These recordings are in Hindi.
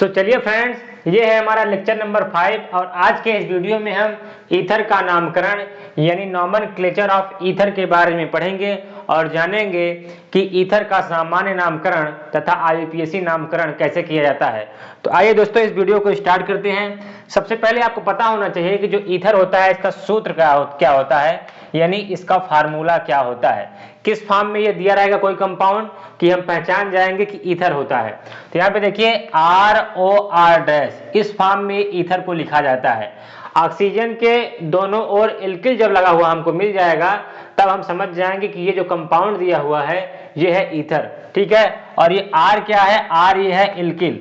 चलिए फ्रेंड्स, ये है हमारा लेक्चर नंबर 5 और आज के इस वीडियो में हम ईथर का नामकरण यानी नॉमेनक्लेचर ऑफ ईथर के बारे में पढ़ेंगे और जानेंगे कि ईथर का सामान्य नामकरण तथा आईयूपीएसी नामकरण कैसे किया जाता है। तो आइए दोस्तों इस वीडियो को स्टार्ट करते हैं। सबसे पहले आपको पता होना चाहिए कि जो ईथर होता है इसका सूत्र क्या होता है, यानी इसका फार्मूला क्या होता है, किस फॉर्म में ये दिया रहेगा कोई कंपाउंड कि हम पहचान जाएंगे कि ईथर होता है। तो यहाँ पे देखिए ROR' इस फॉर्म में ईथर को लिखा जाता है। ऑक्सीजन के दोनों ओर एल्किल जब लगा हुआ हमको मिल जाएगा तब हम समझ जाएंगे कि ये जो कंपाउंड दिया हुआ है ये है ईथर, ठीक है। और ये R क्या है, R ये है एल्किल,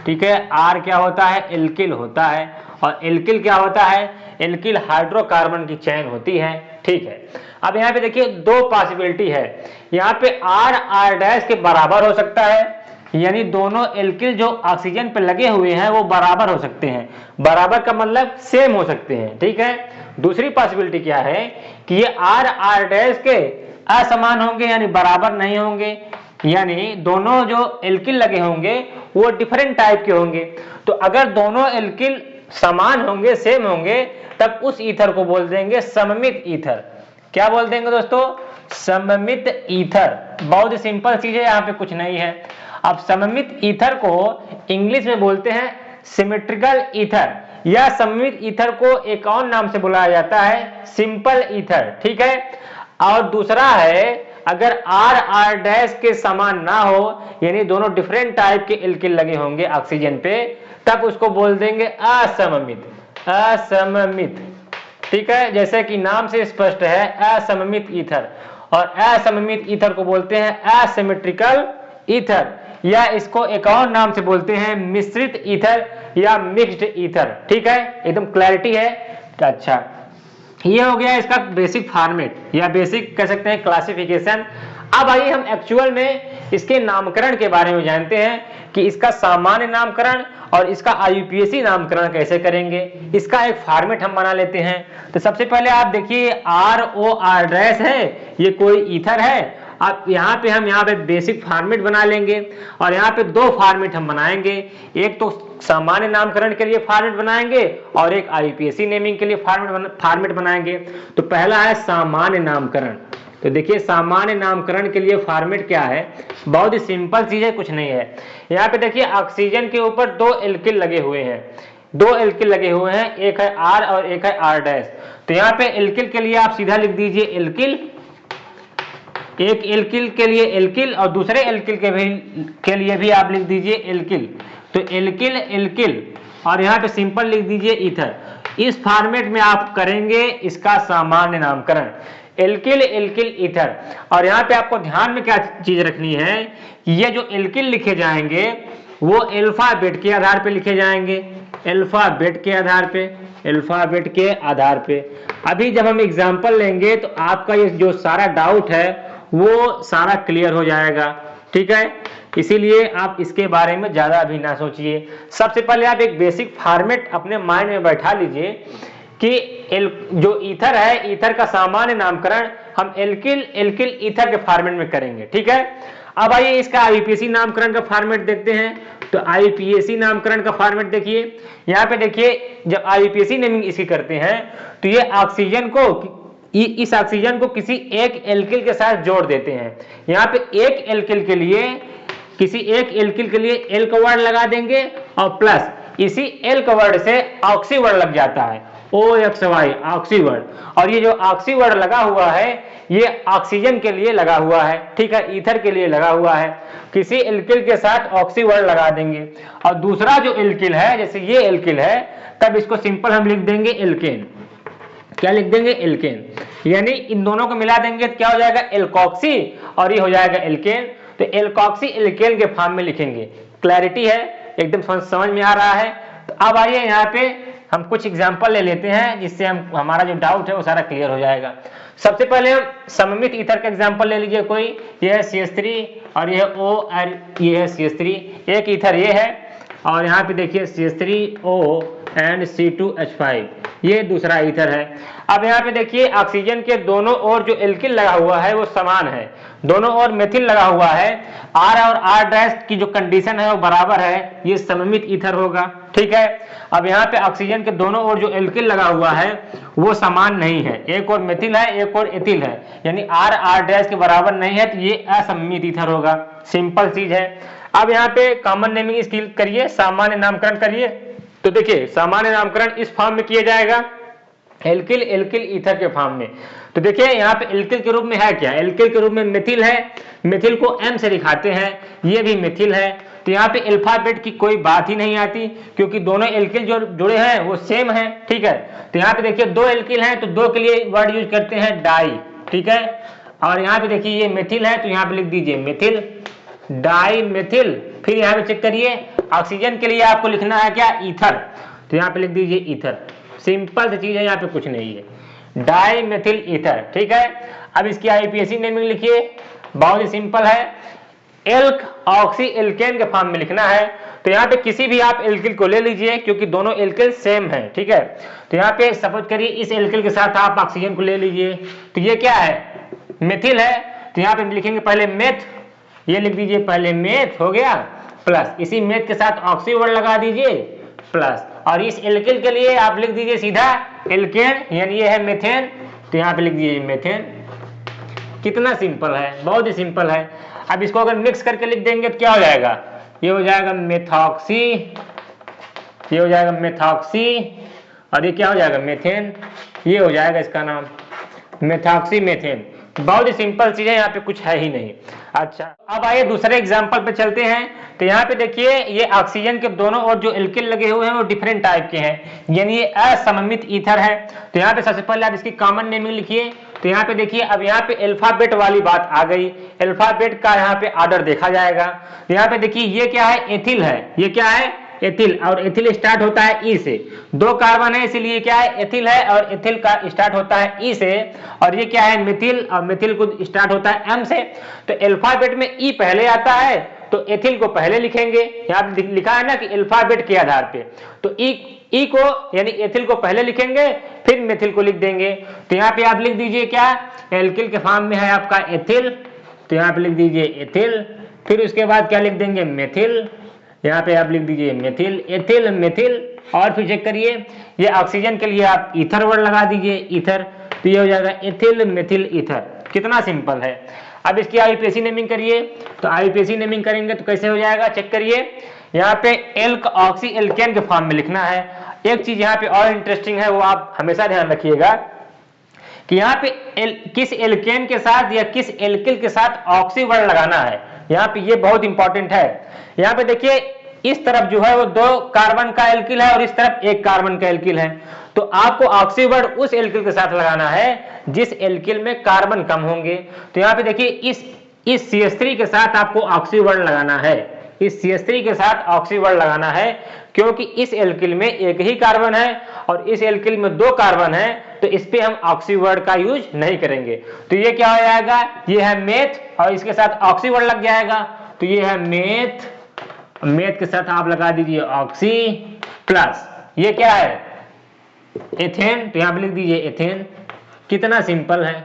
ठीक है। R क्या होता है, एल्किल होता है। और एल्किल क्या होता है, एल्किल हाइड्रोकार्बन की चेन होती है, ठीक है। अब यहाँ पे देखिए दो पॉसिबिलिटी है, यहाँ पे R के बराबर हो सकता है, यानी दोनों एल्किल जो ऑक्सीजन पे लगे हुए हैं वो बराबर हो सकते हैं। बराबर का मतलब सेम हो सकते हैं, ठीक है। दूसरी पॉसिबिलिटी क्या है कि ये R के असमान होंगे यानी बराबर नहीं होंगे, यानी दोनों जो एल्किल लगे होंगे वो डिफरेंट टाइप के होंगे। तो अगर दोनों एल्किल समान होंगे, सेम होंगे, तब उस ईथर को बोल देंगे सममित ईथर। क्या बोल देंगे दोस्तों, सममित ईथर। बहुत ही सिंपल चीज है, यहाँ पे कुछ नहीं है। अब सममित ईथर को इंग्लिश में बोलते हैं सिमेट्रिकल ईथर, या सममित ईथर को एक और नाम से बुलाया जाता है सिंपल ईथर, ठीक है। और दूसरा है अगर R के समान ना हो, यानी दोनों डिफरेंट टाइप के एल्किल लगे होंगे ऑक्सीजन पे, तब उसको बोल देंगे असममित, असममित, ठीक है। जैसे कि नाम से स्पष्ट है असममित ईथर, और असममित ईथर को बोलते हैं असिमेट्रिकल ईथर, या इसको एक और नाम से बोलते हैं मिश्रित ईथर या मिक्स्ड ईथर, ठीक है। एकदम क्लैरिटी है। अच्छा, ये हो गया इसका बेसिक फॉर्मेट या बेसिक कह सकते हैं क्लासिफिकेशन। अब आइए हम एक्चुअल में इसके नामकरण के बारे में जानते हैं कि इसका सामान्य नामकरण और इसका आईयूपीएसी नामकरण कैसे करेंगे। इसका एक फॉर्मेट हम बना लेते हैं। तो सबसे पहले आप देखिए ROR' है, ये कोई ईथर है। अब यहाँ पे बेसिक फॉर्मेट बना लेंगे और यहाँ पे दो फॉर्मेट हम बनाएंगे, एक तो सामान्य नामकरण के लिए फॉर्मेट बनाएंगे और एक आईयूपीएसी नेमिंग के लिए फॉर्मेट बनाएंगे। तो पहला है सामान्य नामकरण। तो देखिए सामान्य नामकरण के लिए फॉर्मेट क्या है, बहुत ही सिंपल चीज है, कुछ नहीं है। यहाँ पे देखिए ऑक्सीजन के ऊपर दो एल्किल लगे हुए हैं, दो एल्किल लगे हुए हैं, एक है R और एक है R'। तो यहाँ पे एल्किल के लिए आप सीधा लिख दीजिए एल्किल, एक एल्किल के लिए एल्किल और दूसरे एल्किल के लिए भी आप लिख दीजिए एल्किल। तो एल्किल एल्किल और यहाँ पे सिंपल लिख दीजिए ईथर। इस फॉर्मेट में आप करेंगे इसका सामान्य नामकरण, एल्किल एल्किल ईथर। और यहाँ पे आपको ध्यान में क्या चीज रखनी है, ये जो एल्किल लिखे जाएंगे वो अल्फाबेट के आधार पे लिखे जाएंगे, अल्फाबेट के आधार पे, अल्फाबेट के आधार पे। अभी जब हम एग्जाम्पल लेंगे तो आपका ये जो सारा डाउट है वो सारा क्लियर हो जाएगा, ठीक है। इसीलिए आप इसके बारे में ज्यादा अभी ना सोचिए। सबसे पहले आप एक बेसिक फॉर्मेट अपने माइंड में बैठा लीजिए कि जो ईथर है, ईथर का सामान्य नामकरण हम एल्किल एल्किल ईथर के फॉर्मेट में करेंगे, ठीक है। अब आइए इसका आईयूपीएसी नामकरण का फॉर्मेट देखते हैं। तो आईयूपीएसी नामकरण का फॉर्मेट देखिए, यहाँ पे देखिए जब आईयूपीएसी नेमिंग इसकी करते हैं तो ये ऑक्सीजन को, इस ऑक्सीजन को किसी एक एल्किल के साथ जोड़ देते हैं। यहाँ पे एक एल्किल के लिए, किसी एक एल्किल के लिए एल का वर्ड लगा देंगे और प्लस इसी एल का वर्ड से ऑक्सी वर्ड लग जाता है, OXY ऑक्सी वर्ड। और ये जो ऑक्सी वर्ड लगा हुआ है ये ऑक्सीजन के लिए लगा हुआ है, ठीक है, ईथर के लिए लगा हुआ है। किसी एल्किल के साथ ऑक्सी वर्ड लगा देंगे और दूसरा जो एल्किल है, जैसे ये एल्किल है, तब इसको सिंपल हम लिख देंगे एल्केन। क्या लिख देंगे, एल्केन। यानी इन दोनों को मिला देंगे तो क्या हो जाएगा, एल्कोक्सी, और ये हो जाएगा एल्केन। तो एल्कोक्सी एल्केन के फॉर्म में लिखेंगे। क्लैरिटी है, एकदम समझ में आ रहा है। तो अब आइए यहाँ पे हम कुछ एग्जांपल ले लेते हैं जिससे हमारा जो डाउट है वो सारा क्लियर हो जाएगा। सबसे पहले हम सममित ईथर का एग्जांपल ले लीजिए कोई, ये है CH3 और ये है O और ये है CH3, एक ईथर ये है और यहाँ पे देखिए CH3O एंड C2H5, ये दूसरा ईथर है। अब यहाँ पे देखिए ऑक्सीजन के दोनों ओर जो एल्किल लगा हुआ है वो समान है, दोनों ओर मेथिल लगा हुआ है, R और R' की जो कंडीशन है वो बराबर है, ये सममित ईथर होगा, ठीक है। अब यहाँ पे ऑक्सीजन के दोनों ओर जो एल्किल लगा हुआ है वो समान नहीं है, एक और मेथिल है एक और एथिल है, यानी R R' के बराबर नहीं है, तो ये असममित ईथर होगा। सिंपल चीज है। अब यहाँ पे कॉमन नेमिंग स्किल करिए, सामान्य नामकरण करिए। तो देखिए सामान्य नामकरण इस फॉर्म में किया जाएगा, एल्किल एल्किल ईथर के फॉर्म में। तो देखिए यहाँ पे एल्किल के रूप में है क्या, एल्किल के रूप में मेथिल है, मेथिल को M से दिखाते हैं, ये भी मेथिल है। तो यहाँ पे अल्फाबेट की कोई बात ही नहीं आती, क्योंकि दोनों एल्किल जो जुड़े हैं वो सेम है, ठीक है। तो यहाँ पे देखिए दो एल्किल हैं तो दो के लिए वर्ड यूज करते हैं डाई, ठीक है। और यहाँ पे देखिए ये मेथिल है तो यहाँ पे लिख दीजिए मेथिल, डाई मेथिल। फिर यहाँ पे चेक करिए ऑक्सीजन के लिए आपको लिखना है क्या, ईथर, तो यहाँ पे लिख दीजिए ईथर। सिंपल सी चीज है, यहाँ पे कुछ नहीं है, डाई मेथिल ईथर, ठीक है। अब इसकी आईपीएसी नेमिंग लिखिए, बहुत ही सिंपल है, एल्क ऑक्सी एल्केन के फॉर्म में लिखना है। तो यहाँ पे किसी भी आप एल्किल को ले लीजिए क्योंकि दोनों एल्किल सेम है, ठीक है। तो यहाँ पे सपोज करिए इस एल्किल के साथ आप ऑक्सीजन को ले लीजिए, तो ये क्या है, मेथिल है। तो यहाँ पे लिखेंगे पहले मेथ, ये लिख दीजिए पहले मेथ, हो गया, प्लस इसी मेथ के साथ ऑक्सी वर्ड लगा दीजिए प्लस, और इस एल्किल के लिए आप लिख दीजिए सीधा एल्केन, यानी ये है मेथेन, तो यहाँ पे लिख दीजिए मेथेन। कितना सिंपल है, बहुत ही सिंपल है। अब इसको अगर मिक्स करके लिख देंगे तो क्या हो जाएगा, ये हो जाएगा मेथॉक्सी, ये हो जाएगा मेथॉक्सी, और ये क्या हो जाएगा मेथेन, ये हो जाएगा इसका नाम मेथॉक्सी मेथेन। बहुत ही सिंपल चीज है, यहाँ पे कुछ है ही नहीं। अच्छा अब आइए दूसरे एग्जांपल पे चलते हैं। तो यहाँ पे देखिए ये ऑक्सीजन के दोनों ओर जो एल्किल लगे हुए हैं वो डिफरेंट टाइप के हैं, यानी ये असममित ईथर है। तो यहाँ पे सबसे पहले आप इसकी कॉमन नेमिंग लिखिए। तो यहाँ पे देखिए अब यहाँ पे अल्फाबेट वाली बात आ गई, अल्फाबेट का यहाँ पे ऑर्डर देखा जाएगा। तो यहाँ पे देखिए ये क्या है, एथिल है, ये क्या है एथिल, और एथिल स्टार्ट होता है ई से, दो कार्बन है इसीलिए क्या है एथिल है, और एथिल का स्टार्ट होता है ई से। और ये क्या है मिथिल, और मिथिल को स्टार्ट होता है एम से। तो अल्फाबेट में ई पहले आता है तो एथिल को पहले लिखेंगे, यहाँ लिखा है ना कि अल्फाबेट के आधार पे, तो ई को यानी एथिल को पहले लिखेंगे फिर मेथिल को लिख देंगे। तो यहाँ पे आप लिख दीजिए क्या, एल्किल के फॉर्म में है आपका एथिल, तो यहाँ पे लिख दीजिए एथिल, फिर उसके बाद क्या लिख देंगे मेथिल, यहाँ पे आप लिख दीजिए मेथिल, एथिल मेथिल, और फिर चेक करिए ये ऑक्सीजन के लिए आप ईथर वर्ड लगा दीजिए ईथर, तो ये हो जाएगा एथिल मेथिल ईथर। कितना सिंपल है। अब इसकी आईपीएसी नेमिंग करिए। तो आईपीएसी नेमिंग करेंगे तो कैसे हो जाएगा, चेक करिए, यहाँ पे एल्क ऑक्सी एल्केन के फॉर्म में लिखना है। एक चीज यहाँ पे और इंटरेस्टिंग है वो आप हमेशा ध्यान रखिएगा कि यहाँ पे किस एल्केन के साथ या किस एल्किल के साथ ऑक्सी वर्ड लगाना है, यहाँ पे ये बहुत इंपॉर्टेंट है। यहाँ पे देखिए इस तरफ जो है वो दो कार्बन का एल्किल है और इस तरफ एक कार्बन का एल्किल है, तो आपको ऑक्सी वर्ड उस एल्किल के साथ लगाना है जिस एल्किल में कार्बन कम होंगे। तो यहाँ पे देखिए इस CH3 के साथ आपको ऑक्सी वर्ड लगाना है, इस CH3 के साथ ऑक्सी वर्ड लगाना है, क्योंकि इस एल्किल में एक ही कार्बन है और इस एल्किल में दो कार्बन है, तो इस पे हम ऑक्सी वर्ड का यूज नहीं करेंगे। तो ये क्या हो जाएगा, ये है मेथ और इसके साथ ऑक्सी वर्ड लग जाएगा, तो ये है मेथ, मेथ के साथ आप लगा दीजिए ऑक्सी प्लस ये क्या है एथेन, तो यहां पे लिख दीजिए एथेन। कितना सिंपल है।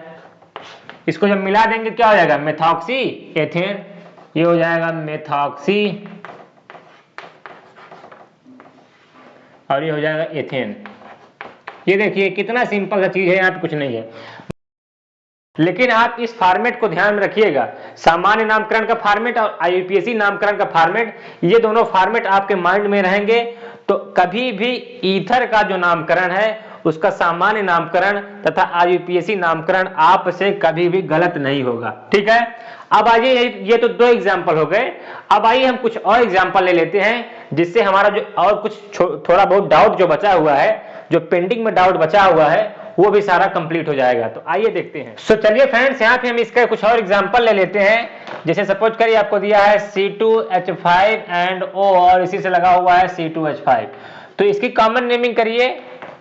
इसको जब मिला देंगे क्या हो जाएगा मेथॉक्सी एथेन, ये हो जाएगा मेथॉक्सी और ये हो जाएगा एथेन। ये देखिए कितना सिंपल सा चीज है, यहाँ पे कुछ नहीं है। लेकिन आप इस फॉर्मेट को ध्यान में रखिएगा, सामान्य नामकरण का फॉर्मेट और आईयूपीएसी नामकरण का फॉर्मेट, ये दोनों फॉर्मेट आपके माइंड में रहेंगे तो कभी भी ईथर का जो नामकरण है उसका सामान्य नामकरण तथा आईयूपीएसी नामकरण आपसे कभी भी गलत नहीं होगा, ठीक है। अब आइए ये तो दो एग्जाम्पल हो गए, अब आइए हम कुछ और एग्जाम्पल ले लेते हैं जिससे हमारा जो और कुछ थोड़ा बहुत डाउट जो बचा हुआ है, जो पेंडिंग में डाउट बचा हुआ है वो भी सारा कंप्लीट हो जाएगा। तो आइए देखते हैं। सो चलिए फ्रेंड्स यहाँ पे हम इसका कुछ और एग्जांपल ले लेते हैं। जैसे सपोज करिए आपको दिया है C2H5 एंड O और इसी से लगा हुआ है C2H5, तो इसकी कॉमन नेमिंग करिए।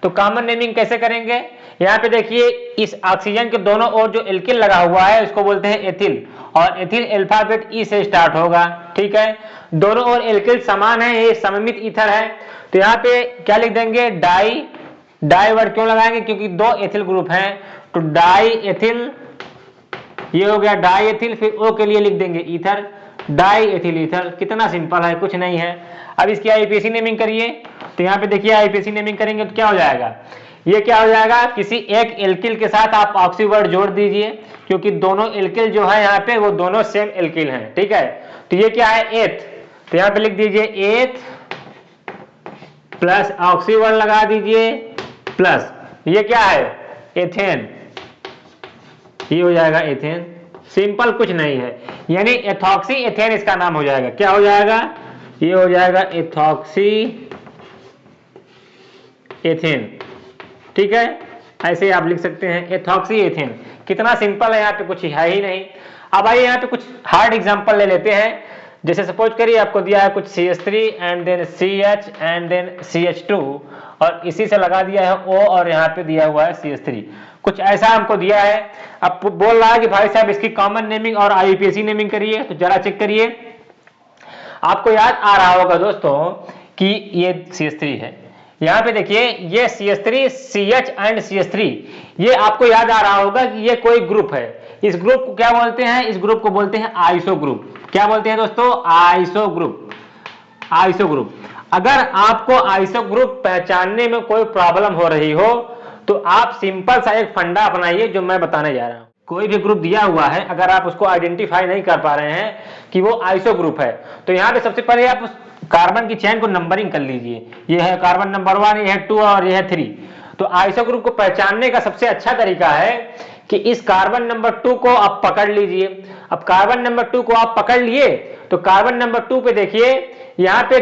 तो कॉमन नेमिंग कैसे करेंगे, यहाँ पे देखिए इस ऑक्सीजन के दोनों ओर जो एल्किल लगा हुआ है उसको बोलते हैं एथिल, और एथिल अल्फाबेट ई से स्टार्ट होगा, ठीक है। दोनों ओर एल्किल समान है, ये सममित ईथर है, तो यहाँ पे क्या लिख देंगे डाई डाई वर्ड क्यों लगाएंगे, क्योंकि दो एथिल ग्रुप हैं, तो डाई एथिल, ये हो गया डाई एथिल, फिर ओ के लिए लिख देंगे ईथर, डाई एथिल ईथर। कितना सिंपल है, कुछ नहीं है। अब इसकी आईपीएसी नेमिंग करिए, तो यहाँ पे देखिए आईपीएसी नेमिंग करेंगे तो क्या हो जाएगा, ये क्या हो जाएगा, किसी एक एल्किल के साथ आप ऑक्सी वर्ड जोड़ दीजिए, क्योंकि दोनों एल्किल जो है यहाँ पे वो दोनों सेम एल्किल हैं, ठीक है। तो ये क्या है, एथ, तो यहाँ पे लिख दीजिए एथ प्लस ऑक्सी वर्ड लगा दीजिए प्लस ये क्या है, एथेन, ये हो जाएगा एथेन। सिंपल, कुछ नहीं है, यानी एथॉक्सी एथेन इसका नाम हो जाएगा। क्या हो जाएगा, ये हो जाएगा एथॉक्सी एथेन, ठीक है। ऐसे आप लिख सकते हैं एथॉक्सी एथेन। कितना सिंपल है, यहाँ पे कुछ है ही नहीं। अब आइए यहाँ पे कुछ हार्ड एग्जांपल ले लेते हैं। जैसे सपोज करिए आपको दिया है कुछ CH3 and then CH and then CH2 और इसी से लगा दिया है O और यहाँ पे दिया हुआ है CH3, कुछ ऐसा हमको दिया है। अब बोल रहा है कि भाई साहब इसकी कॉमन नेमिंग और आईयूपीएसी नेमिंग करिए, तो जरा चेक करिए। आपको याद आ रहा होगा दोस्तों कि ये CH3 है, यहाँ पे देखिए ये CH3 CH एंड CH3, ये आपको याद आ रहा होगा कि ये कोई ग्रुप है। इस ग्रुप को क्या बोलते हैं, इस ग्रुप को बोलते हैं आइसो ग्रुप। क्या बोलते हैं दोस्तों, आइसो ग्रुप। आइसो ग्रुप, अगर आपको आइसो ग्रुप पहचानने में कोई प्रॉब्लम हो रही हो तो आप सिंपल सा एक फंडा अपनाइए जो मैं बताने जा रहा हूं। कोई भी ग्रुप दिया हुआ है, अगर आप उसको आइडेंटिफाई नहीं कर पा रहे हैं कि वो आइसो ग्रुप है, तो यहाँ पे सबसे पहले आप उस कार्बन की चेन को नंबरिंग कर लीजिए। ये है कार्बन नंबर 1, ये है 2 और ये है 3। तो आइसो ग्रुप को पहचानने का सबसे अच्छा तरीका है कि इस कार्बन नंबर 2 को आप पकड़ लीजिए। अब कार्बन नंबर 2 को आप पकड़ लिए तो कार्बन नंबर 2 पे देखिए यहाँ पे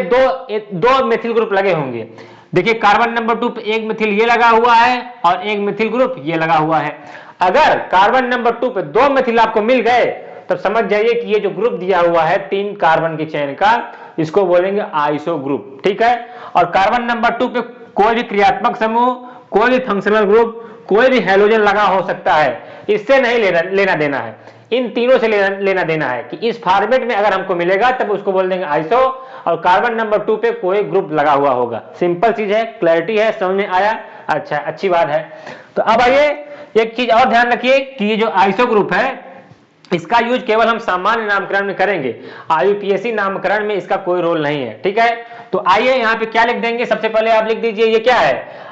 दो मेथिल ग्रुप लगे होंगे। देखिए कार्बन नंबर 2 पे एक मिथिल ये लगा हुआ है और एक मिथिल ग्रुप ये लगा हुआ है। अगर कार्बन नंबर 2 पे दो मिथिल आपको मिल गए तब समझ जाइए कि ये जो ग्रुप दिया हुआ है 3 कार्बन की चेन का, इसको बोलेंगे आइसो ग्रुप, ठीक है। और कार्बन नंबर 2 पे कोई भी क्रियात्मक समूह, कोई भी फंक्शनल ग्रुप, कोई भी हैलोजन लगा हो सकता है, इससे नहीं लेना देना है, इन तीनों से लेना देना है कि इस फॉर्मेट में अगर हमको मिलेगा तब उसको बोल देंगे आइसो, और कार्बन नंबर 2 पे कोई ग्रुप लगा हुआ होगा। सिंपल चीज है, क्लैरिटी है, समझ में आया, अच्छा अच्छी बात है। तो अब आइए एक चीज और ध्यान रखिए कि ये जो आइसो ग्रुप है इसका यूज केवल हम सामान्य नामकरण में करेंगे, आईयूपीएसी नामकरण में इसका कोई रोल नहीं है, ठीक है। तो आइए यहाँ पे क्या लिख देंगे, सबसे पहले आप लिख दीजिए ये क्या है,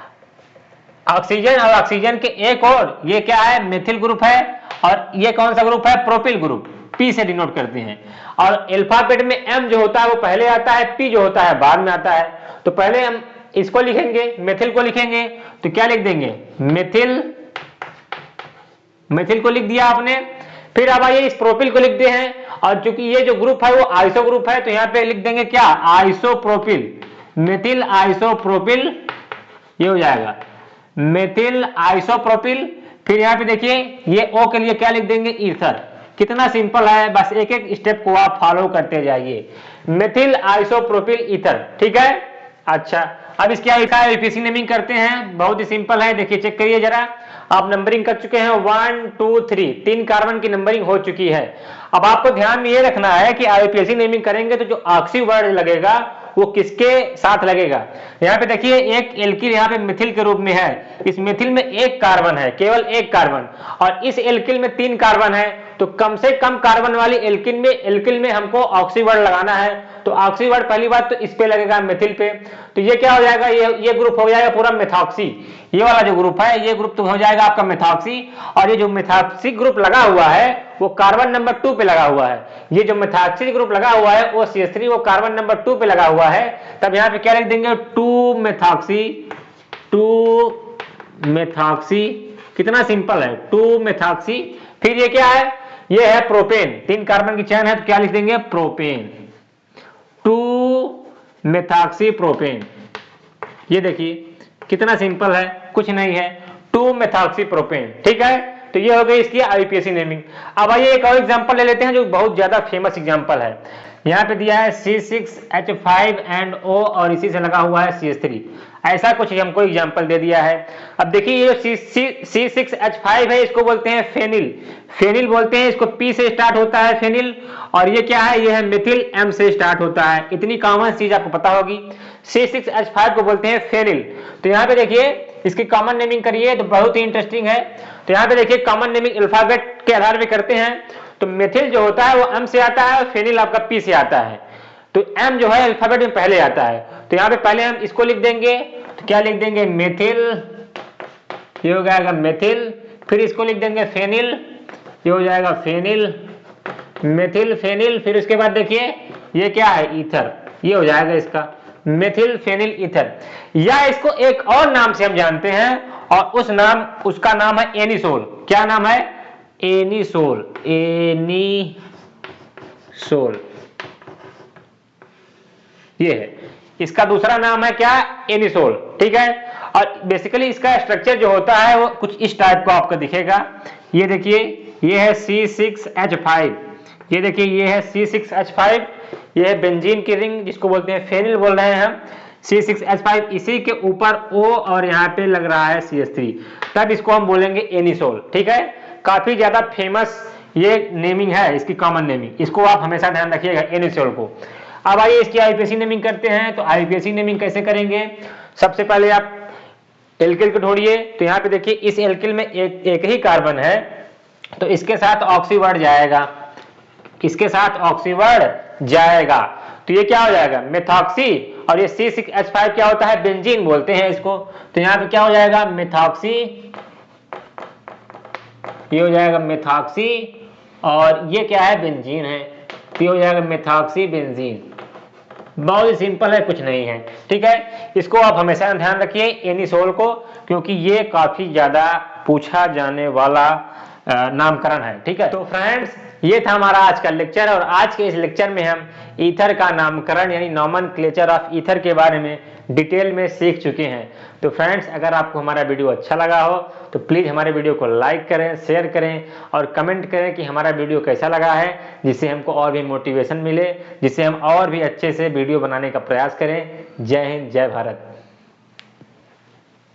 ऑक्सीजन, और ऑक्सीजन के एक और ये क्या है, मेथिल ग्रुप है, और ये कौन सा ग्रुप है, प्रोपिल ग्रुप, P से डिनोट करते हैं। और अल्फाबेट में M जो होता है वो पहले आता है, P जो होता है बाद में आता है। तो पहले हम इसको लिखेंगे, मेथिल को लिखेंगे, तो क्या लिख देंगे, मेथिल, मेथिल को लिख दिया आपने। फिर अब आइए इस प्रोपिल को लिख दे हैं, और चूंकि ये जो ग्रुप है वो आइसो ग्रुप है तो यहाँ पे लिख देंगे क्या, आइसोप्रोपिल, मेथिल आइसोप्रोपिल, ये हो जाएगा मेथिल आइसोप्रोपिल। फिर यहाँ पे देखिए ये O के लिए क्या लिख देंगे, ईथर। कितना सिंपल है, बस एक एक स्टेप को आप फॉलो करते जाइए, मेथिल आइसोप्रोपिल ईथर, ठीक है। अच्छा अब इसकी आईयूपीएसी नेमिंग करते हैं, बहुत ही सिंपल है, देखिए चेक करिए जरा। आप नंबरिंग कर चुके हैं 1 2 3, 3 कार्बन की नंबरिंग हो चुकी है। अब आपको ध्यान में ये रखना है कि आईयूपीएसी नेमिंग करेंगे तो जो ऑक्सी वर्ड लगेगा वो किसके साथ लगेगा। यहाँ पे देखिए एक एल्किल यहाँ पे मिथिल के रूप में है, इस मिथिल में एक कार्बन है, केवल एक कार्बन, और इस एल्किल में 3 कार्बन है, तो कम से कम कार्बन वाली एल्किल में हमको ऑक्सी वर्ड लगाना है। तो ऑक्सी वर्ड पहली बात तो इस पे लगेगा, मिथिल पे, तो ये क्या हो जाएगा, ये ग्रुप हो जाएगा पूरा मेथॉक्सी। ये वाला जो ग्रुप है ये ग्रुप तो हो जाएगा आपका मेथॉक्सी, और ये जो मेथॉक्सी ग्रुप लगा हुआ है वो कार्बन नंबर 2 पे लगा हुआ है। ये जो मेथॉक्सी ग्रुप लगा हुआ है वो CH3 वो कार्बन नंबर 2 पे लगा हुआ है। तब यहाँ पे क्या लिख देंगे, 2 मेथॉक्सी, कितना सिंपल है, 2 मेथॉक्सी। फिर ये क्या है, ये है प्रोपेन, 3 कार्बन की चेन है तो क्या लिख देंगे, प्रोपेन, 2 मेथॉक्सी प्रोपेन। ये देखिए कितना सिंपल है, कुछ नहीं है, 2 मेथॉक्सी प्रोपेन, ठीक है। तो ये हो गई इसकी आईयूपीएसी नेमिंग। अब आइए एक और एग्जांपल ले लेते हैं जो बहुत ज्यादा फेमस एग्जांपल है। यहाँ पे दिया है C6H5NO और इसी से लगा हुआ है CH3, ऐसा कुछ हमको एग्जांपल दे दिया है। अब देखिए ये जो C6H5 है इसको बोलते हैं फेनिल, फेनिल बोलते हैं इसको, P से स्टार्ट होता है फेनिल, और ये क्या है, ये है मिथिल, M से स्टार्ट होता है। इतनी कॉमन चीज आपको पता होगी, C6H5 को बोलते हैं फेनिल। तो यहाँ पे देखिए इसकी कॉमन नेमिंग करिए तो बहुत ही इंटरेस्टिंग है। तो यहाँ पे देखिए कॉमन नेमिंग अल्फाबेट के आधार पे करते हैं। तो मेथिल जो होता है वो एम से आता है और फेनिल आपका पी से आता है। तो एम जो है अल्फाबेट में पहले आता है, तो यहाँ पे पहले हम इसको लिख देंगे। तो क्या लिख देंगे? मेथिल, ये हो जाएगा मेथिल। फिर इसको लिख देंगे फेनिल, ये हो जाएगा फेनिल, मेथिल फेनिल। फिर उसके बाद देखिए ये क्या है? ईथर, ये हो जाएगा इसका मेथिल फेनिल ईथर। या इसको एक और नाम से हम जानते हैं और उसका नाम है एनिसोल। क्या नाम है? एनिसोल, एनिसोल, ये है इसका दूसरा नाम है क्या? एनिसोल, ठीक है। और बेसिकली इसका स्ट्रक्चर जो होता है वो कुछ इस टाइप को आपको दिखेगा। ये देखिए ये है C6H5, ये देखिए ये है C6H5, ये है बेंजीन की रिंग जिसको बोलते हैं फेनिल बोल रहे हैं हम, C6H5। इसी के ऊपर O और यहाँ पे लग रहा है CH3, तब इसको हम बोलेंगे एनिसोल, ठीक है। काफी ज्यादा फेमस ये नेमिंग है इसकी, कॉमन नेमिंग, इसको आप हमेशा ध्यान रखिएगा एनिसोल को। अब आइए इसकी आईपीएसी नेमिंग करते हैं। तो आईपीएसी नेमिंग कैसे करेंगे? सबसे पहले आप एल्किल को ढूंढिए। तो यहाँ पे देखिए इस एल्किल में एक ही कार्बन है, तो इसके साथ ऑक्सी वर्ड जाएगा, इसके साथ ऑक्सी वर्ड जाएगा। तो ये क्या हो जाएगा? मेथॉक्सी। और ये C6H5 क्या होता है? बेंजीन बोलते हैं इसको। तो यहाँ पे क्या हो जाएगा? मेथॉक्सी, ये हो जाएगा मेथॉक्सी, और ये क्या है? बेंजीन है, तो ये हो जाएगा मेथॉक्सी बेंजीन। बहुत ही सिंपल है, कुछ नहीं है, ठीक है। इसको आप हमेशा ध्यान रखिए एनिसोल को, क्योंकि ये काफी ज्यादा पूछा जाने वाला नामकरण है, ठीक है। तो फ्रेंड्स ये था हमारा आज का लेक्चर, और आज के इस लेक्चर में हम ईथर का नामकरण यानी नॉमेनक्लेचर ऑफ ईथर के बारे में डिटेल में सीख चुके हैं। तो फ्रेंड्स अगर आपको हमारा वीडियो अच्छा लगा हो तो प्लीज़ हमारे वीडियो को लाइक करें, शेयर करें और कमेंट करें कि हमारा वीडियो कैसा लगा है, जिससे हमको और भी मोटिवेशन मिले, जिससे हम और भी अच्छे से वीडियो बनाने का प्रयास करें। जय हिंद, जय भारत।